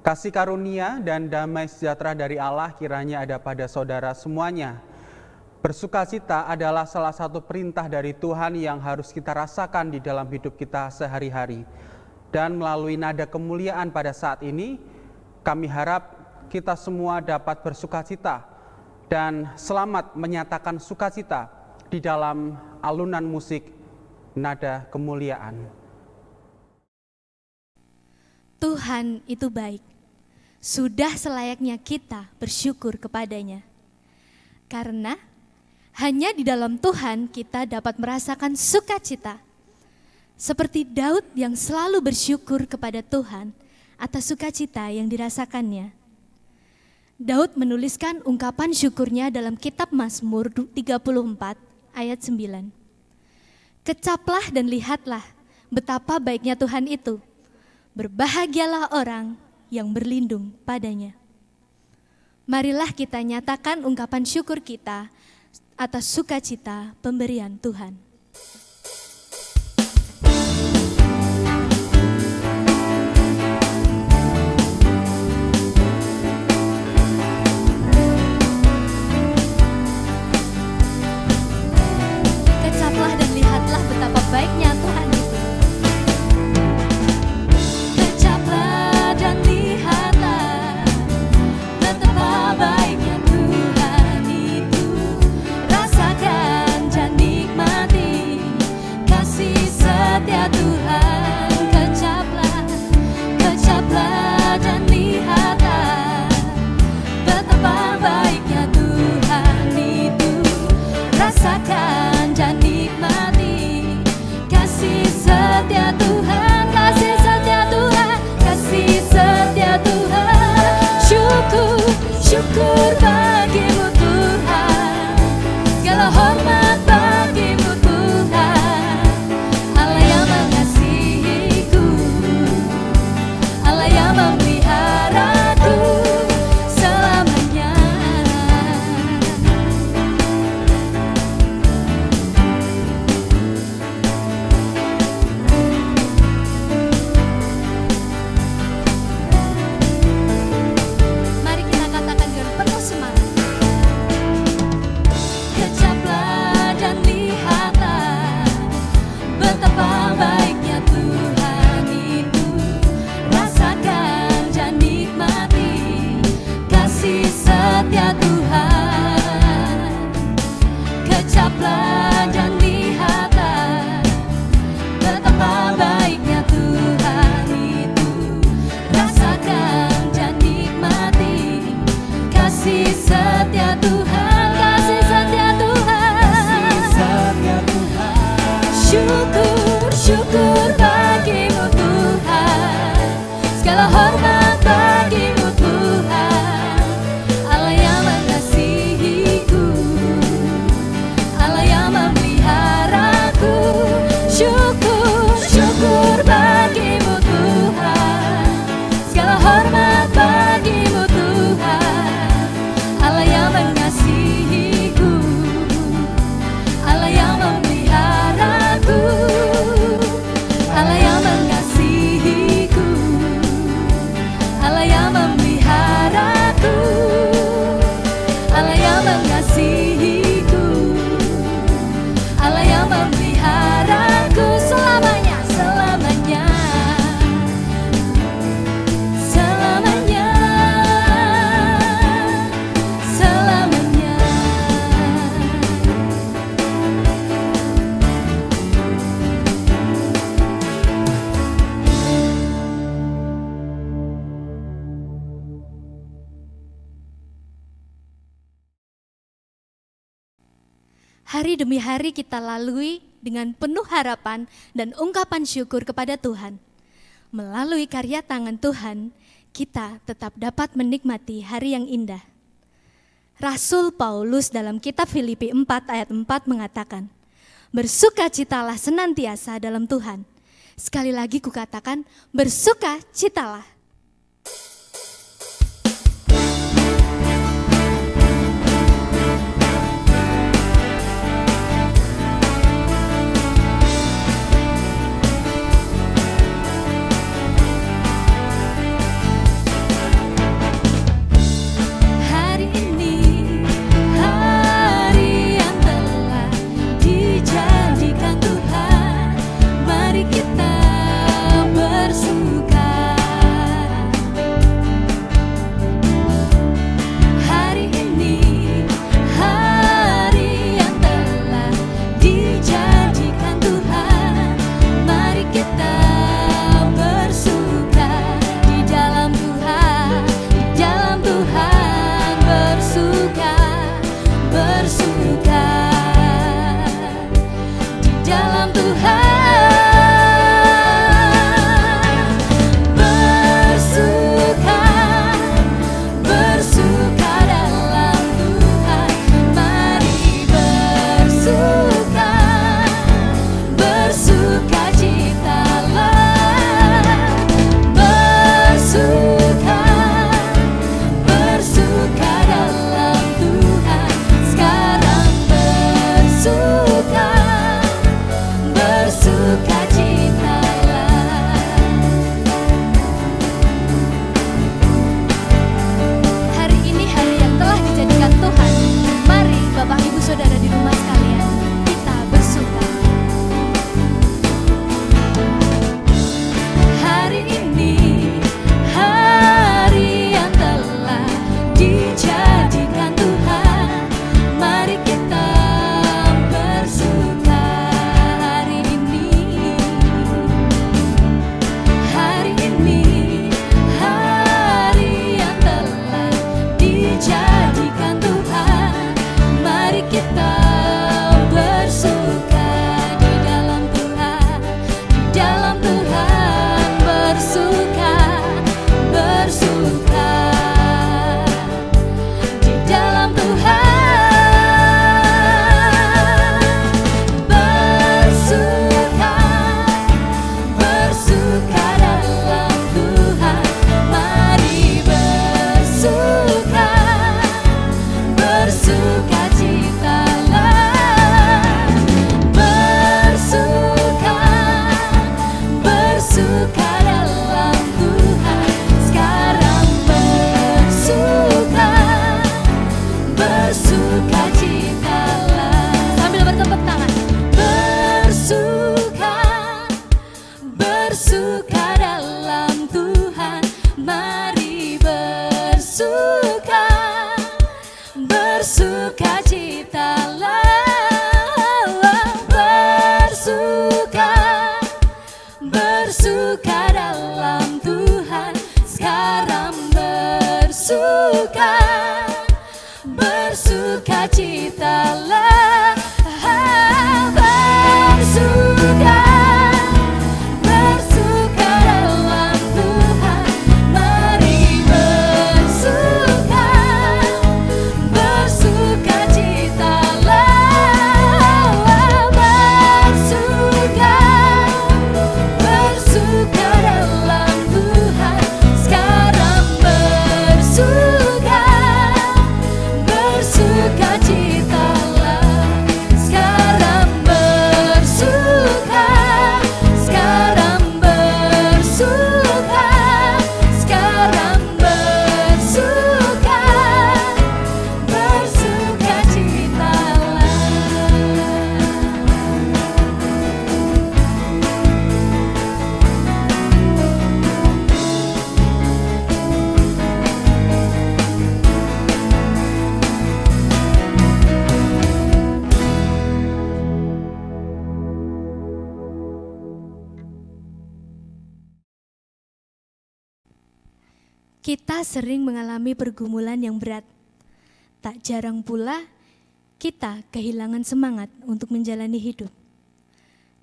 Kasih karunia dan damai sejahtera dari Allah kiranya ada pada saudara semuanya. Bersukacita adalah salah satu perintah dari Tuhan yang harus kita rasakan di dalam hidup kita sehari-hari. Dan melalui nada kemuliaan pada saat ini, kami harap kita semua dapat bersukacita dan selamat menyatakan sukacita di dalam alunan musik nada kemuliaan. Tuhan itu baik. Sudah selayaknya kita bersyukur kepadanya. Karena hanya di dalam Tuhan kita dapat merasakan sukacita. Seperti Daud yang selalu bersyukur kepada Tuhan atas sukacita yang dirasakannya. Daud menuliskan ungkapan syukurnya dalam kitab Mazmur 34 ayat 9. Kecaplah dan lihatlah betapa baiknya Tuhan itu. Berbahagialah orang yang berlindung padanya. Marilah kita nyatakan ungkapan syukur kita atas sukacita pemberian Tuhan. Kecaplah dan lihatlah betapa baiknya Tuhan itu. Baiknya Tuhan itu, rasakan dan nikmati kasih setia Tuhan. Kecaplah dan lihatlah betapa baiknya Tuhan itu, rasakan dan nikmati kasih setia Tuhan, kasih setia Tuhan, kasih setia Tuhan. Syukur bagimu Tuhan, segala hormat bagimu Tuhan. Allah yang mengasihiku, Allah yang memeliharaku selamanya. Mari kita katakan dengan penuh semangat. Kecaplah dan lihatlah betapa baiknya Tuhan itu, rasakan dan nikmati kasih setia Tuhan. Kecaplah dan lihatlah betapa baiknya Tuhan itu, rasakan dan nikmati kasih setia Tuhan, kasih setia Tuhan, kasih setia Tuhan. Syukur bagimu Tuhan, segala hormat bagimu Tuhan. Allah yang mengasihiku, Allah yang memeliharaku. Syukur bagimu Tuhan, segala hormat bagimu Tuhan. Allah yang mengasihiku, Allah yang memeliharaku, Allah yang mengasihiku, Allah yang memeliharaku, Allah yang mengasihiku, Allah yang memeliharaku selamanya, selamanya, selamanya, selamanya. Hari demi hari kita lalui dengan penuh harapan dan ungkapan syukur kepada Tuhan. Melalui karya tangan Tuhan, kita tetap dapat menikmati hari yang indah. Rasul Paulus dalam kitab Filipi 4 ayat 4 mengatakan, bersukacitalah senantiasa dalam Tuhan. Sekali lagi kukatakan, bersukacitalah. bersuka, bersukacitalah, bersuka, bersuka dalam Tuhan. Sekarang bersuka, bersukacitalah, bersuka, bersuka dalam Tuhan. Mari bersuka, bersukacitalah, bersuka, bersuka dalam Tuhan. Sekarang bersuka, bersukacitalah. Sekarang bersuka, sekarang bersuka, sekarang bersuka, bersukacitalah. Kita sering mengalami pergumulan yang berat. Tak jarang pula kita kehilangan semangat untuk menjalani hidup.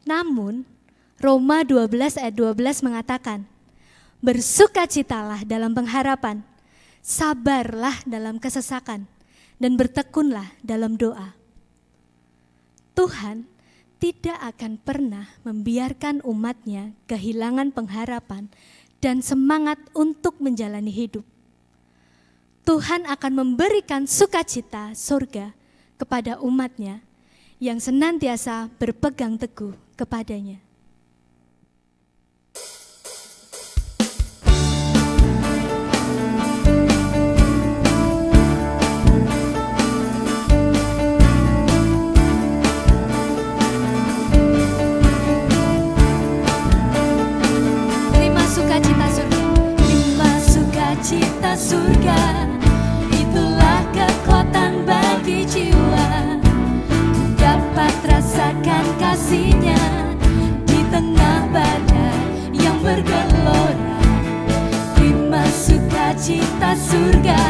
Namun, Roma 12 ayat 12 mengatakan, bersukacitalah dalam pengharapan, sabarlah dalam kesesakan, dan bertekunlah dalam doa. Tuhan tidak akan pernah membiarkan umatnya kehilangan pengharapan dan semangat untuk menjalani hidup. Tuhan akan memberikan sukacita surga kepada umatnya yang senantiasa berpegang teguh kepadanya. Cita surga, itulah kekuatan bagi jiwa. Dapat rasakan kasih-Nya di tengah badai yang bergelora. Terima sukacita surga,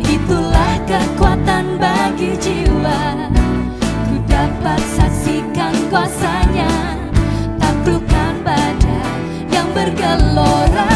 itulah kekuatan bagi jiwa. Ku dapat saksikan kuasa-Nya, taklukkan badai yang bergelora.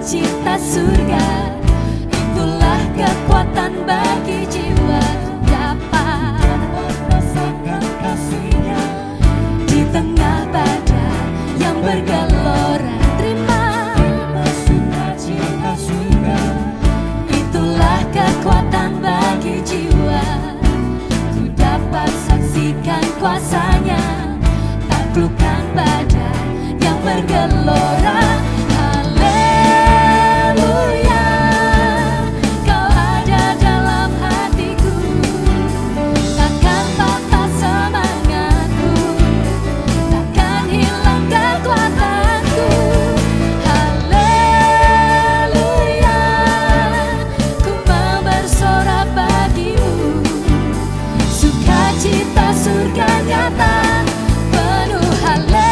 Cita surga, itulah kekuatan bagi jiwa. Dapat merasakan kasih-Nya di tengah badai yang bergelora. Terima sukacita surga, itulah kekuatan bagi jiwa. Ku dapat saksikan kuasa-Nya, taklukkan badai yang bergelora. Cita surga nyata penuh haleluya.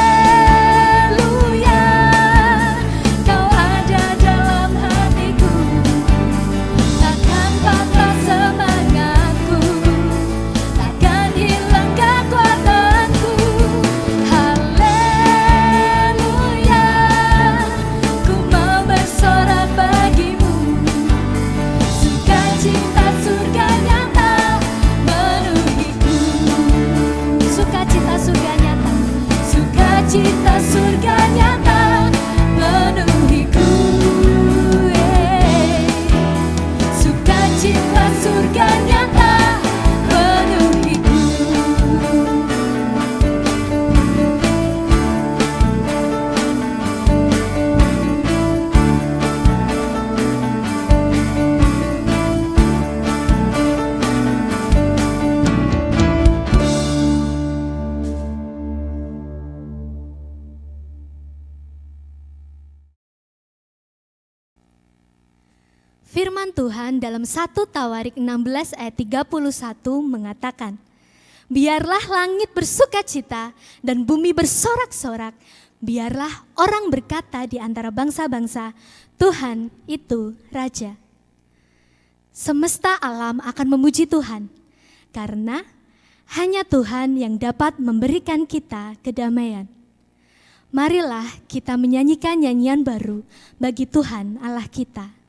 Firman Tuhan dalam 1 Tawarik 16 ayat 31 mengatakan, biarlah langit bersukacita dan bumi bersorak-sorak, biarlah orang berkata di antara bangsa-bangsa, Tuhan itu Raja. Semesta alam akan memuji Tuhan, karena hanya Tuhan yang dapat memberikan kita kedamaian. Marilah kita menyanyikan nyanyian baru bagi Tuhan Allah kita.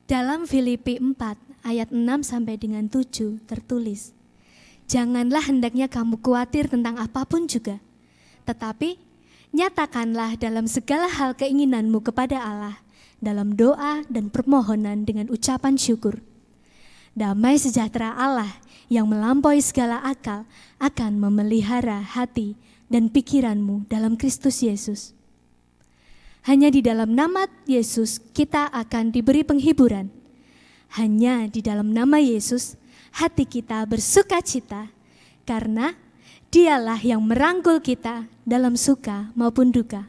Dalam Filipi 4 ayat 6 sampai dengan 7 tertulis, janganlah hendaknya kamu khawatir tentang apapun juga, tetapi nyatakanlah dalam segala hal keinginanmu kepada Allah, dalam doa dan permohonan dengan ucapan syukur. Damai sejahtera Allah yang melampaui segala akal akan memelihara hati dan pikiranmu dalam Kristus Yesus. Hanya di dalam nama Yesus kita akan diberi penghiburan. Hanya di dalam nama Yesus hati kita bersukacita, karena Dialah yang merangkul kita dalam suka maupun duka.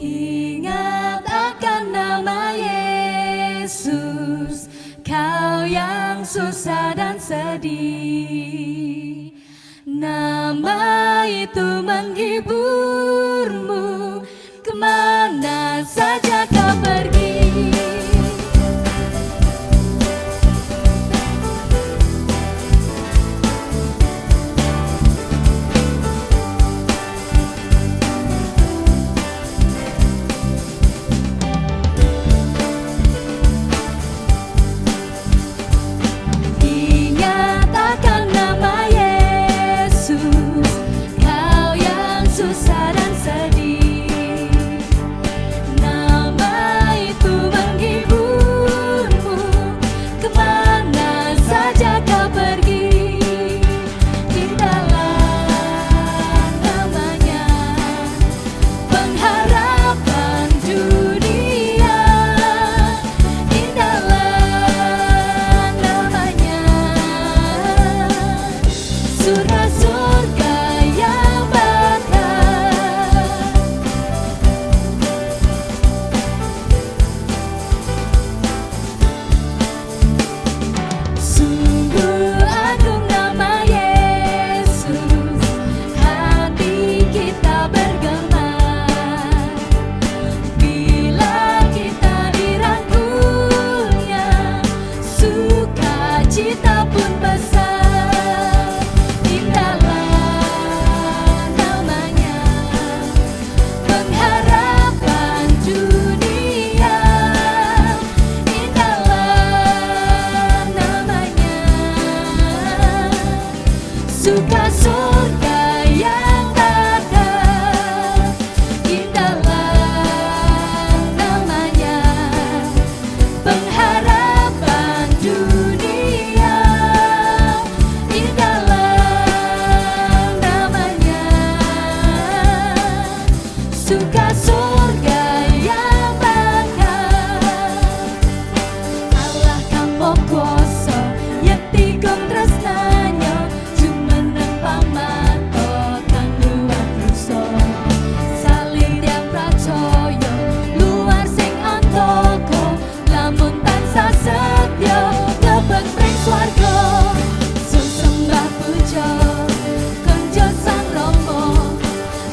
Ingat akan nama Yesus, kau yang susah dan sedih. Nama itu menghiburmu, kemana saja kau pergi. Ingat akan nama Yesus, kau yang susah Allah kuasa yakti kong tresnanya jumeneng pamato kang luar dosa saling yang percaya luar sing antoko lamun tansah setya kebet ring swarga sun sembah puja konjo sang Rama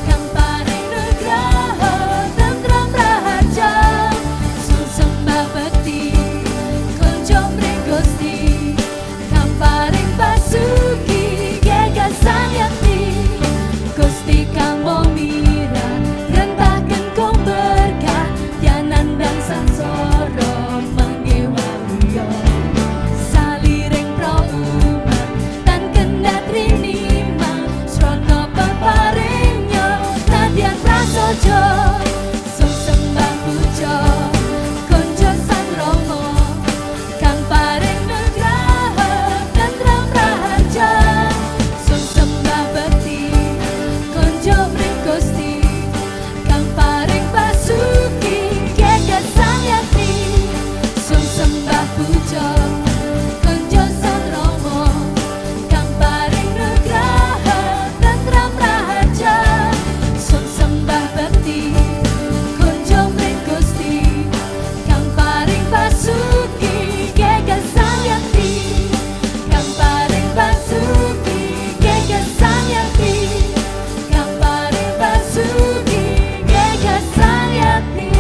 kang paring nugraha tentrem raharja sun sembah bekti konjo mring Gusti kang paring basuki gagasan yakti Gusti kang momira rentaken kong berkah yanandang sansara mangewaliya saliring pro umat tan kendat rinima srana peparingnya nadyan prasaja sun sembah puja konjo sang Rama kang paring nugraha tentrem raharja sun sembah bekti konjo mring Gusti kang paring basuki gagasan yakti sun sembah puja konjo sang Rama kang paring nugraha tentrem raharja sun sembah bekti konjo mring Gusti kang paring basuki gagasan yakti kang paring basuki gagasan yakti kang paring basuki gagasan yakti.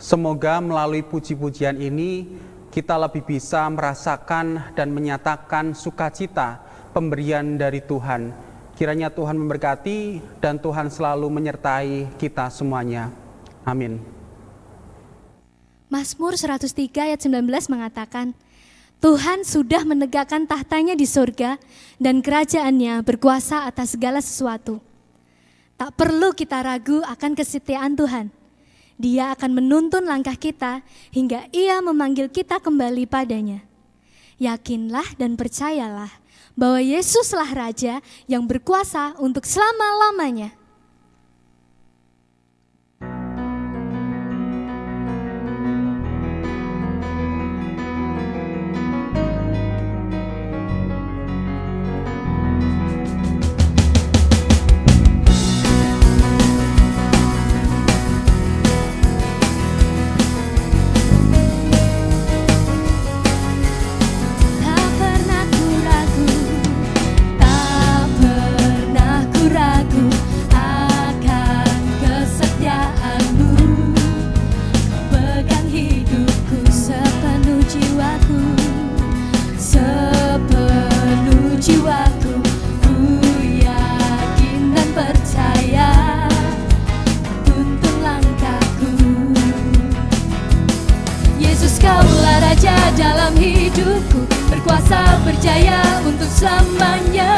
Semoga melalui puji-pujian ini kita lebih bisa merasakan dan menyatakan sukacita pemberian dari Tuhan. Kiranya Tuhan memberkati dan Tuhan selalu menyertai kita semuanya. Amin. Mazmur 103 ayat 19 mengatakan, Tuhan sudah menegakkan tahtanya di surga dan kerajaannya berkuasa atas segala sesuatu. Tak perlu kita ragu akan kesetiaan Tuhan. Dia akan menuntun langkah kita hingga Ia memanggil kita kembali padanya. Yakinlah dan percayalah bahwa Yesuslah Raja yang berkuasa untuk selama-lamanya. Tak pernah ku ragu, tak pernah ku ragu akan kesetiaanmu. Kau pegang hidupku sepenuh jiwaku, sepenuh jiwaku. Ku yakin dan percaya, tuntun langkahku. Yesus kaulah Raja dalam hidupku, berkuasa berjaya untuk selamanya.